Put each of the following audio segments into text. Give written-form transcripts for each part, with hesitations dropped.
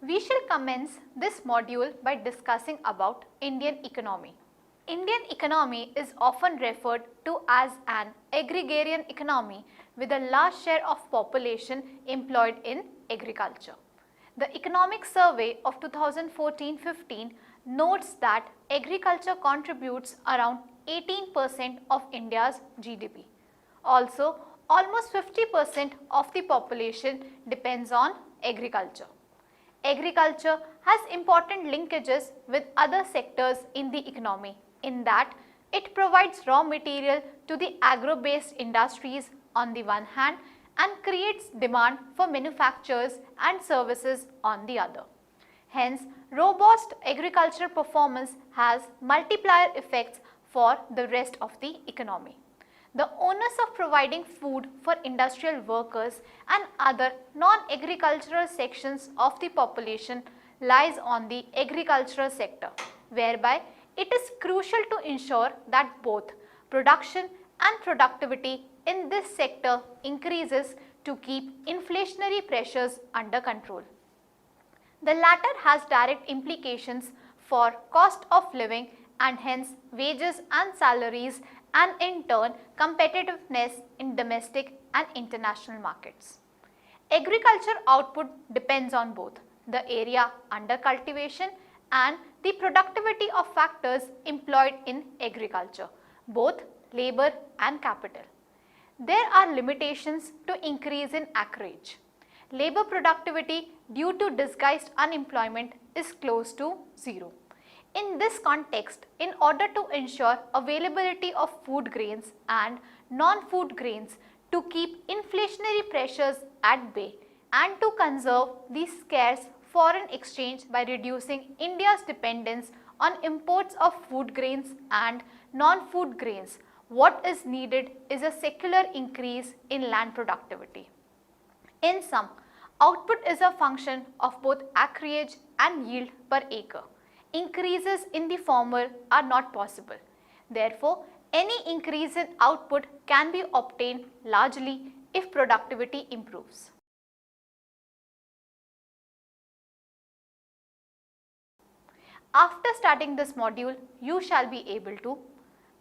We shall commence this module by discussing about Indian economy. Indian economy is often referred to as an agrarian economy with a large share of population employed in agriculture. The Economic Survey of 2014-15 notes that agriculture contributes around 18% of India's GDP. Also, almost 50% of the population depends on agriculture. Agriculture has important linkages with other sectors in the economy in that it provides raw material to the agro-based industries on the one hand and creates demand for manufacturers and services on the other. Hence, robust agricultural performance has multiplier effects for the rest of the economy. The onus of providing food for industrial workers and other non-agricultural sections of the population lies on the agricultural sector, whereby it is crucial to ensure that both production and productivity in this sector increases to keep inflationary pressures under control. The latter has direct implications for cost of living and hence wages and salaries and in turn competitiveness in domestic and international markets. Agriculture output depends on both the area under cultivation and the productivity of factors employed in agriculture, both labor and capital. There are limitations to increase in acreage. Labor productivity due to disguised unemployment is close to zero. In this context, in order to ensure availability of food grains and non-food grains to keep inflationary pressures at bay and to conserve the scarce foreign exchange by reducing India's dependence on imports of food grains and non-food grains, what is needed is a secular increase in land productivity. In sum, output is a function of both acreage and yield per acre. Increases in the former are not possible. Therefore, any increase in output can be obtained largely if productivity improves. After starting this module, you shall be able to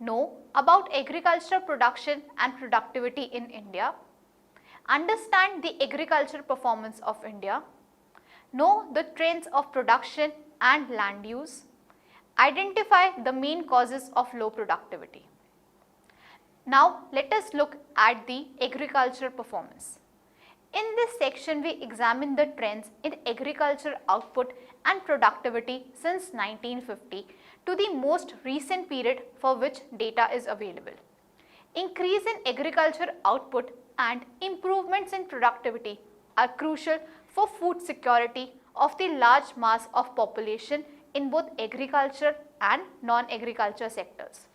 know about agricultural production and productivity in India, understand the agricultural performance of India, know the trends of production and land use, identify the main causes of low productivity. Now let us look at the agricultural performance. In this section we examine the trends in agricultural output and productivity since 1950 to the most recent period for which data is available. Increase in agricultural output and improvements in productivity are crucial for food security of the large mass of population in both agriculture and non-agriculture sectors.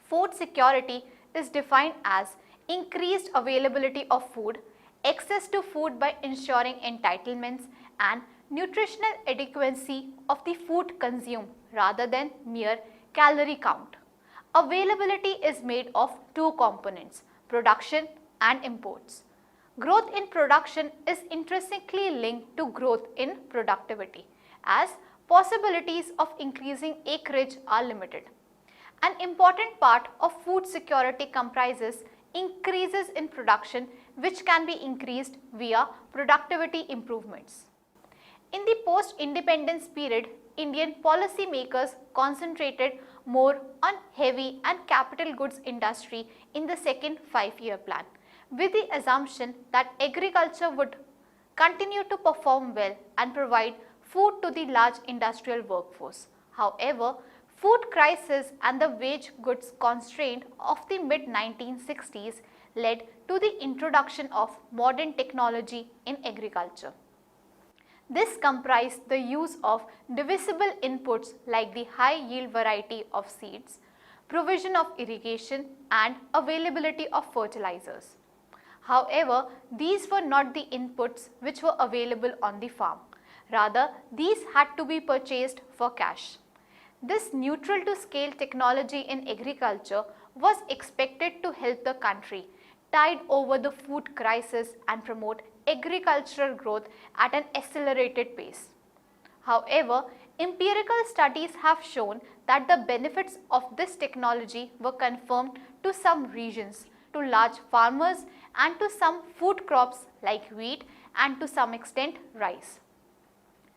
Food security is defined as increased availability of food, access to food by ensuring entitlements and nutritional adequacy of the food consumed rather than mere calorie count. Availability is made of two components, production and imports. Growth in production is intrinsically linked to growth in productivity as possibilities of increasing acreage are limited. An important part of food security comprises increases in production which can be increased via productivity improvements. In the post-independence period, Indian policy makers concentrated more on heavy and capital goods industry in the second 5-year plan, with the assumption that agriculture would continue to perform well and provide food to the large industrial workforce. However, food crisis and the wage goods constraint of the mid-1960s led to the introduction of modern technology in agriculture. This comprised the use of divisible inputs like the high yield variety of seeds, provision of irrigation and availability of fertilizers. However, these were not the inputs which were available on the farm. Rather, these had to be purchased for cash. This neutral to scale technology in agriculture was expected to help the country tide over the food crisis and promote agricultural growth at an accelerated pace. However, empirical studies have shown that the benefits of this technology were confirmed to some regions, to large farmers and to some food crops like wheat and to some extent rice.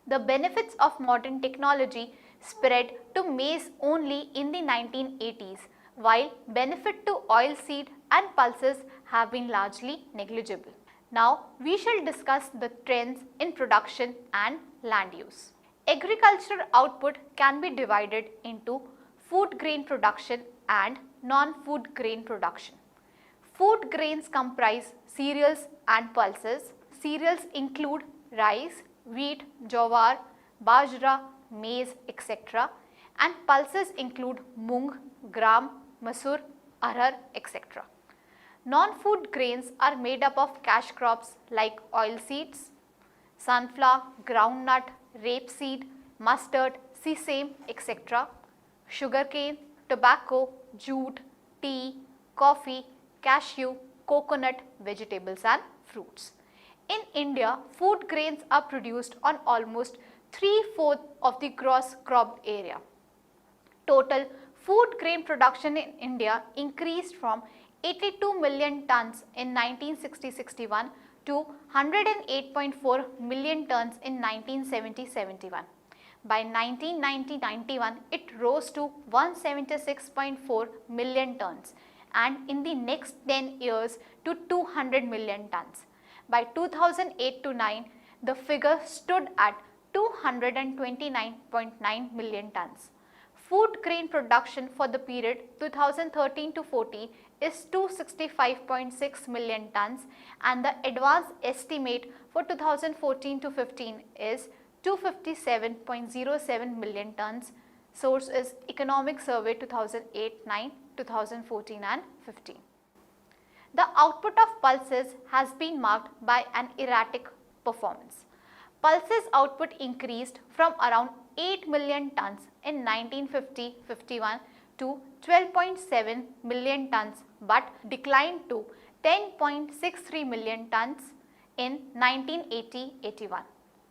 The benefits of modern technology spread to maize only in the 1980s, while benefit to oilseed and pulses have been largely negligible. Now, we shall discuss the trends in production and land use. Agricultural output can be divided into food grain production and non-food grain production. Food grains comprise cereals and pulses. Cereals include rice, wheat, jowar, bajra, maize, etc. and pulses include mung, gram, masoor, arhar, etc. Non-food grains are made up of cash crops like oilseeds, sunflower, groundnut, rapeseed, mustard, sesame, etc., sugarcane, tobacco, jute, tea, coffee, cashew, coconut, vegetables and fruits. In India, food grains are produced on almost 3/4 of the gross cropped area. Total food grain production in India increased from 82 million tons in 1960-61 to 108.4 million tons in 1970-71. By 1990-91, it rose to 176.4 million tons and in the next 10 years to 200 million tons. By 2008-9, the figure stood at 229.9 million tons. Food grain production for the period 2013-14 is 265.6 million tons and the advanced estimate for 2014-15 is 257.07 million tons. Source is Economic Survey 2008-9, 2014 and 15. The output of pulses has been marked by an erratic performance. Pulses output increased from around 8 million tons in 1950-51 to 12.7 million tons but declined to 10.63 million tons in 1980-81.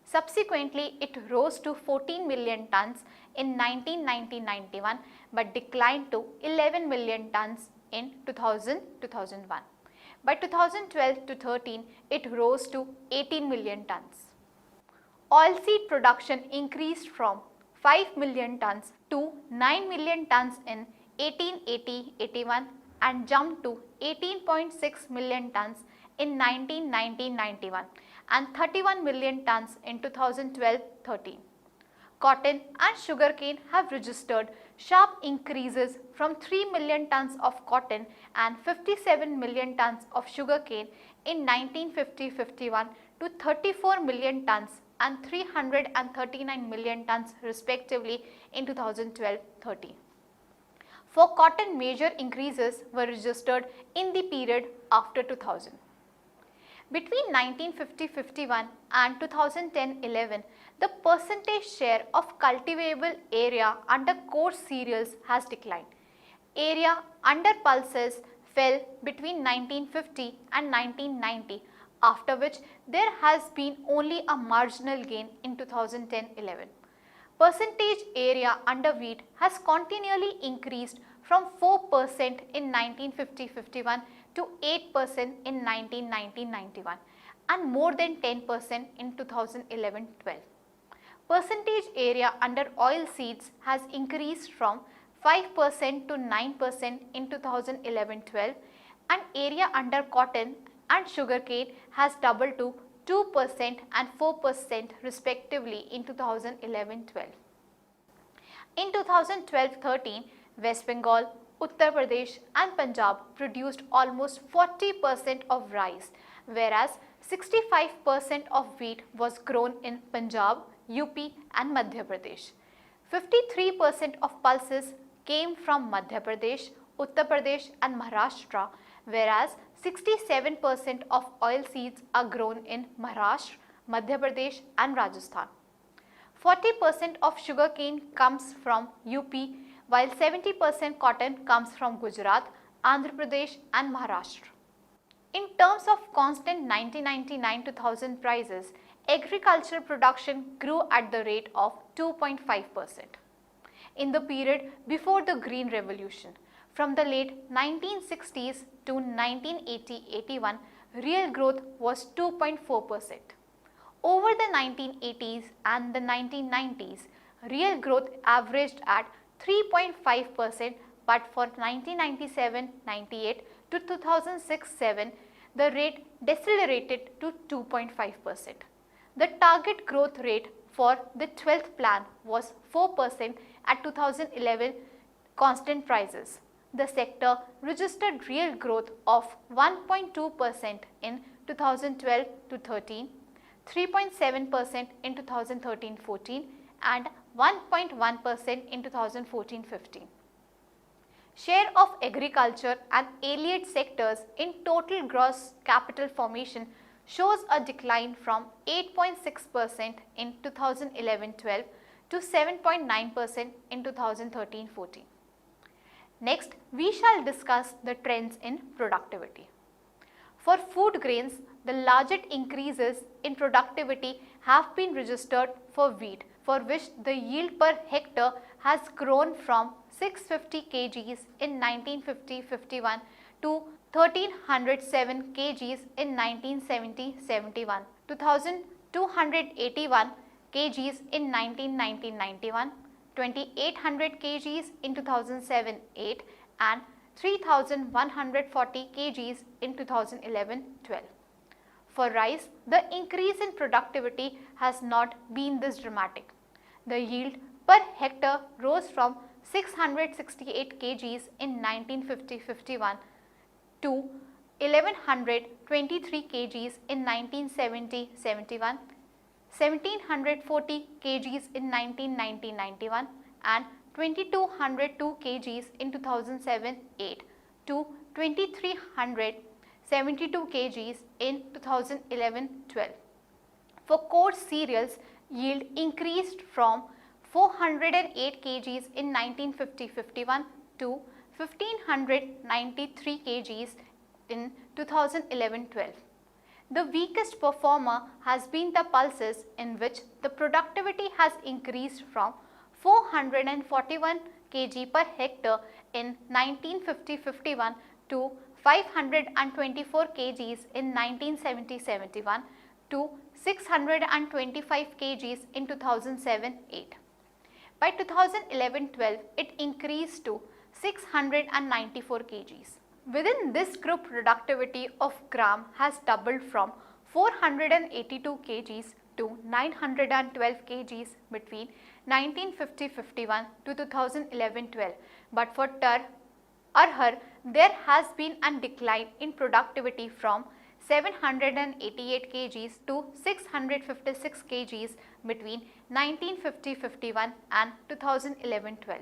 Subsequently, it rose to 14 million tons in 1990-91 but declined to 11 million tons in 2000-2001. By 2012-13, it rose to 18 million tons. Oilseed production increased from 5 million tons to 9 million tons in 1880-81 and jumped to 18.6 million tons in 1990-91 and 31 million tons in 2012-13. Cotton and sugarcane have registered sharp increases from 3 million tons of cotton and 57 million tons of sugarcane in 1950-51 to 34 million tons and 339 million tons respectively in 2012-13. For cotton, major increases were registered in the period after 2000. Between 1950-51 and 2010-11, the percentage share of cultivable area under coarse cereals has declined. Area under pulses fell between 1950 and 1990, after which there has been only a marginal gain in 2010-11. Percentage area under wheat has continually increased from 4% in 1950-51 to 8% in 1990-91 and more than 10% in 2011-12. Percentage area under oil seeds has increased from 5% to 9% in 2011-12 and area under cotton and sugarcane has doubled to 2% and 4% respectively in 2011-12. In 2012-13, West Bengal, Uttar Pradesh and Punjab produced almost 40% of rice, whereas 65% of wheat was grown in Punjab, UP and Madhya Pradesh. 53% of pulses came from Madhya Pradesh, Uttar Pradesh and Maharashtra, whereas 67% of oilseeds are grown in Maharashtra, Madhya Pradesh and Rajasthan. 40% of sugarcane comes from UP, while 70% cotton comes from Gujarat, Andhra Pradesh and Maharashtra. In terms of constant 1999-2000 prices, agricultural production grew at the rate of 2.5%. In the period before the Green Revolution, from the late 1960s to 1980-81, real growth was 2.4%. Over the 1980s and the 1990s, real growth averaged at 3.5%, but for 1997-98 to 2006-07, the rate decelerated to 2.5%. The target growth rate for the 12th plan was 4% at 2011 constant prices. The sector registered real growth of 1.2% in 2012 to 13, 3.7% in 2013-14 and 1.1% in 2014-15. Share of agriculture and allied sectors in total gross capital formation shows a decline from 8.6% in 2011-12 to 7.9% in 2013-14. Next, we shall discuss the trends in productivity. For food grains, the largest increases in productivity have been registered for wheat, for which the yield per hectare has grown from 650 kgs in 1950-51 to 1307 kgs in 1970-71, 2281 kgs in 1990-91, 2800 kgs in 2007-8 and 3140 kgs in 2011-12. For rice, the increase in productivity has not been this dramatic. The yield per hectare rose from 668 kgs in 1950-51 to 1123 kgs in 1970-71, 1740 kgs in 1990-91 and 2202 kgs in 2007-8 to 2372 kgs in 2011-12. For coarse cereals, yield increased from 408 kgs in 1950-51 to 1593 kgs in 2011-12. The weakest performer has been the pulses, in which the productivity has increased from 441 kg per hectare in 1950-51 to 524 kgs in 1970-71 to 625 kgs in 2007-8. By 2011-12, it increased to 694 kgs. Within this group, productivity of gram has doubled from 482 kgs to 912 kgs between 1950-51 to 2011-12. But for arhar, there has been a decline in productivity from 788 kgs to 656 kgs between 1950-51 and 2011-12.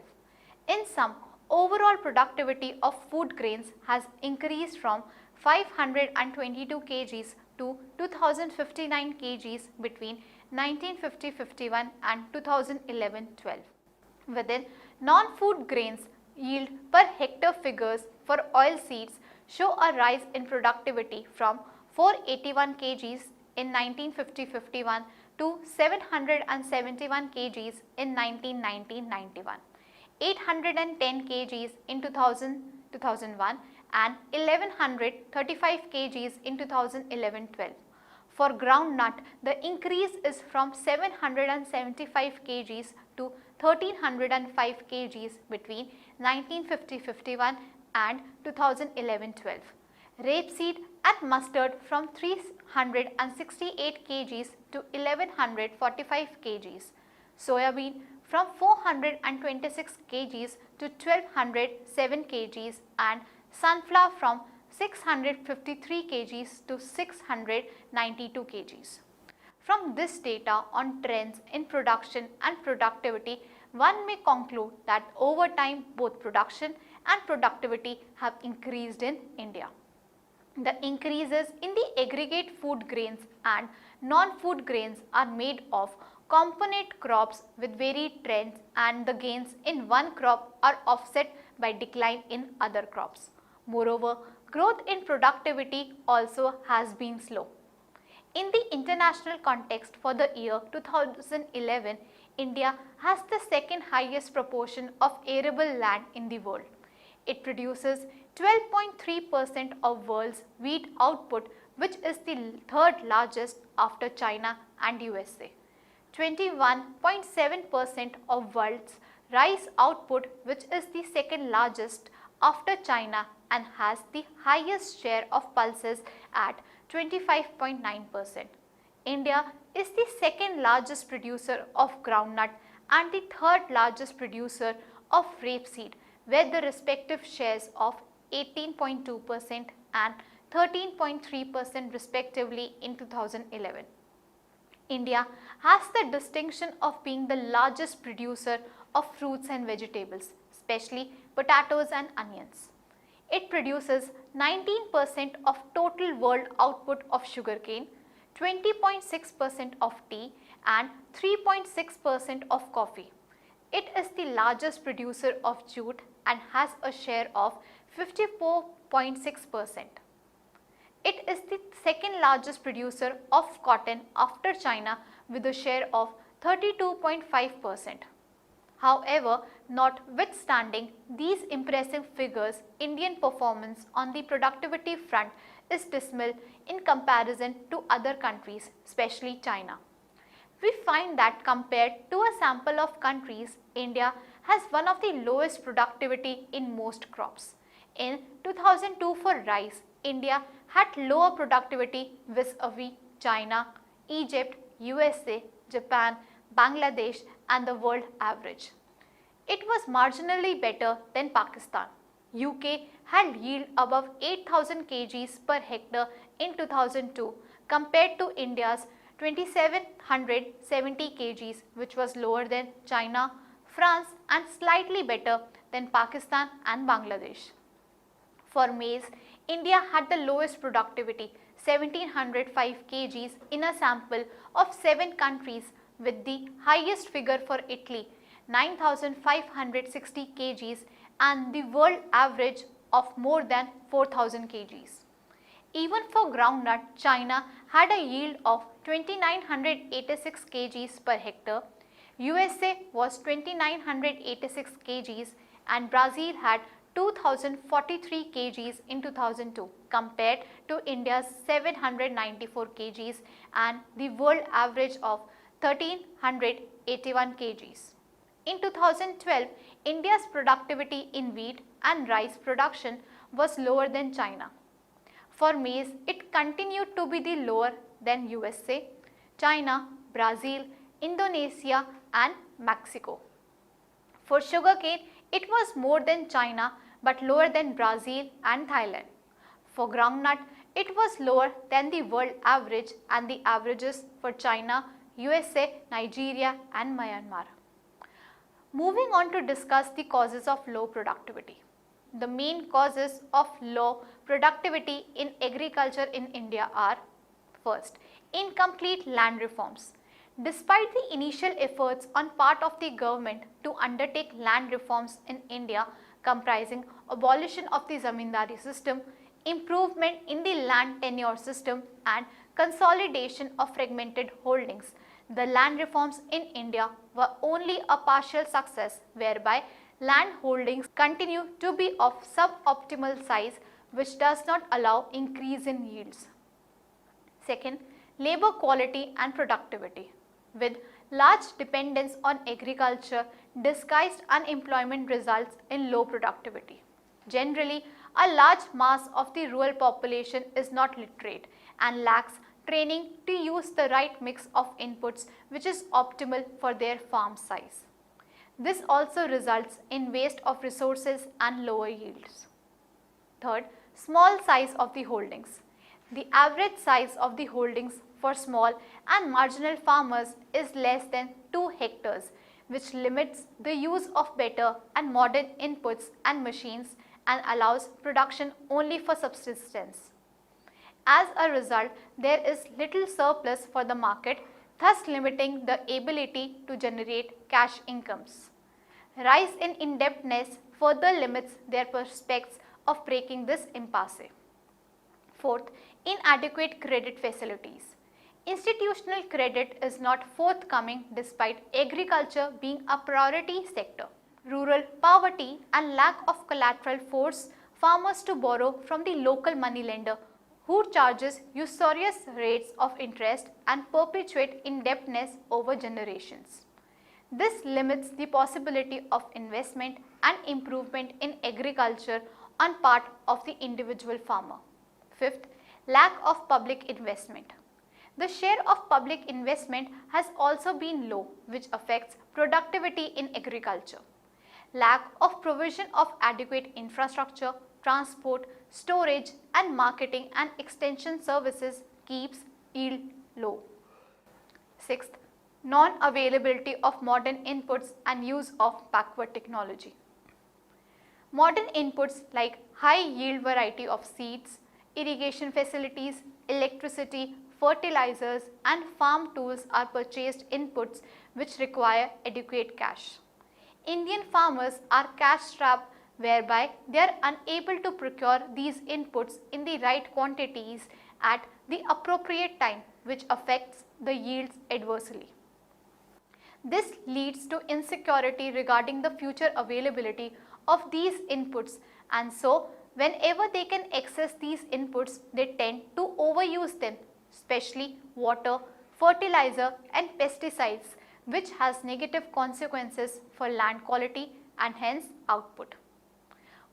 In sum, overall productivity of food grains has increased from 522 kgs to 2059 kgs between 1950-51 and 2011-12. Within non-food grains, yield per hectare figures for oil seeds show a rise in productivity from 481 kgs in 1950-51 to 771 kgs in 1990-91. 810 kgs in 2000-2001 and 1135 kgs in 2011-12. For groundnut, the increase is from 775 kgs to 1305 kgs between 1950-51 and 2011-12. Rapeseed and mustard from 368 kgs to 1145 kgs. Soyabean from 426 kgs to 1207 kgs and sunflower from 653 kgs to 692 kgs. From this data on trends in production and productivity, one may conclude that over time both production and productivity have increased in India. The increases in the aggregate food grains and non-food grains are made of component crops with varied trends, and the gains in one crop are offset by decline in other crops. Moreover, growth in productivity also has been slow. In the international context for the year 2011, India has the second highest proportion of arable land in the world. It produces 12.3% of world's wheat output, which is the third largest after China and USA. 21.7% of world's rice output, which is the second largest after China and has the highest share of pulses at 25.9%. India is the second largest producer of groundnut and the third largest producer of rapeseed, where the respective shares of 18.2% and 13.3% respectively in 2011. India has the distinction of being the largest producer of fruits and vegetables, especially potatoes and onions. It produces 19% of total world output of sugarcane, 20.6% of tea and 3.6% of coffee. It is the largest producer of jute and has a share of 54.6%. It is the second largest producer of cotton after China with a share of 32.5%. However, notwithstanding these impressive figures, Indian performance on the productivity front is dismal in comparison to other countries, especially China. We find that compared to a sample of countries, India has one of the lowest productivity in most crops. In 2002 for rice, India had lower productivity vis-a-vis China, Egypt, USA, Japan, Bangladesh and the world average. It was marginally better than Pakistan. UK had yield above 8,000 kgs per hectare in 2002 compared to India's 2,770 kgs, which was lower than China, France and slightly better than Pakistan and Bangladesh. For maize, India had the lowest productivity, 1,705 kgs in a sample of 7 countries, with the highest figure for Italy, 9,560 kgs and the world average of more than 4,000 kgs. Even for groundnut, China had a yield of 2,986 kgs per hectare, USA was 2,986 kgs and Brazil had 2,043 kgs in 2002 compared to India's 794 kgs and the world average of 1,381 kgs. In 2012, India's productivity in wheat and rice production was lower than China. For maize, it continued to be the lower than USA, China, Brazil, Indonesia and Mexico. For sugarcane, it was more than China but lower than Brazil and Thailand. For groundnut, it was lower than the world average and the averages for China, USA, Nigeria and Myanmar. Moving on to discuss the causes of low productivity. The main causes of low productivity in agriculture in India are: first, incomplete land reforms. Despite the initial efforts on part of the government to undertake land reforms in India comprising abolition of the zamindari system, improvement in the land tenure system and consolidation of fragmented holdings, the land reforms in India were only a partial success, whereby land holdings continue to be of suboptimal size, which does not allow increase in yields. Second, labor quality and productivity. With large dependence on agriculture, disguised unemployment results in low productivity. Generally, a large mass of the rural population is not literate and lacks training to use the right mix of inputs which is optimal for their farm size. This also results in waste of resources and lower yields. Third, small size of the holdings. The average size of the holdings for small and marginal farmers is less than 2 hectares, which limits the use of better and modern inputs and machines and allows production only for subsistence. As a result, there is little surplus for the market, thus limiting the ability to generate cash incomes. Rise in indebtedness further limits their prospects of breaking this impasse. Fourth, inadequate credit facilities. Institutional credit is not forthcoming despite agriculture being a priority sector. Rural poverty and lack of collateral force farmers to borrow from the local moneylender who charges usurious rates of interest and perpetuate indebtedness over generations. This limits the possibility of investment and improvement in agriculture on part of the individual farmer. Fifth, lack of public investment. The share of public investment has also been low, which affects productivity in agriculture. Lack of provision of adequate infrastructure, transport, storage and marketing and extension services keeps yield low. Sixth, non-availability of modern inputs and use of backward technology. Modern inputs like high yield variety of seeds, irrigation facilities, electricity, fertilizers and farm tools are purchased inputs which require adequate cash. Indian farmers are cash strapped whereby they are unable to procure these inputs in the right quantities at the appropriate time, which affects the yields adversely. This leads to insecurity regarding the future availability of these inputs, and so whenever they can access these inputs, they tend to overuse them, especially water, fertilizer and pesticides, which has negative consequences for land quality and hence output.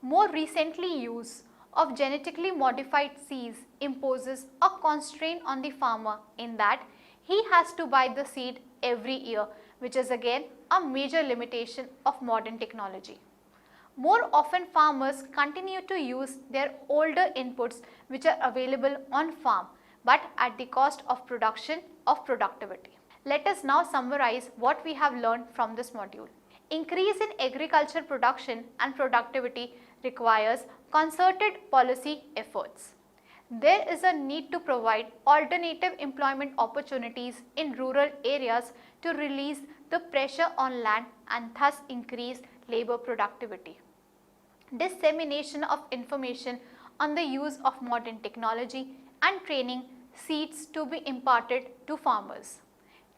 More recently, use of genetically modified seeds imposes a constraint on the farmer in that he has to buy the seed every year, which is again a major limitation of modern technology. More often farmers continue to use their older inputs which are available on farm, but at the cost of production of productivity. Let us now summarize what we have learned from this module. Increase in agriculture production and productivity requires concerted policy efforts. There is a need to provide alternative employment opportunities in rural areas to release the pressure on land and thus increase labor productivity. Dissemination of information on the use of modern technology and training seeds to be imparted to farmers.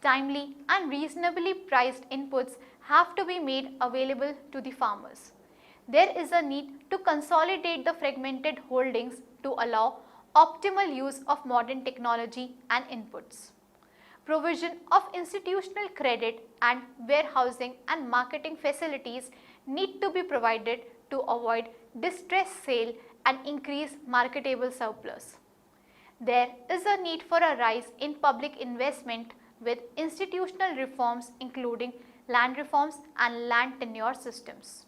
Timely and reasonably priced inputs have to be made available to the farmers. There is a need to consolidate the fragmented holdings to allow optimal use of modern technology and inputs. Provision of institutional credit and warehousing and marketing facilities need to be provided to avoid distressed sale and increase marketable surplus. There is a need for a rise in public investment with institutional reforms including land reforms and land tenure systems.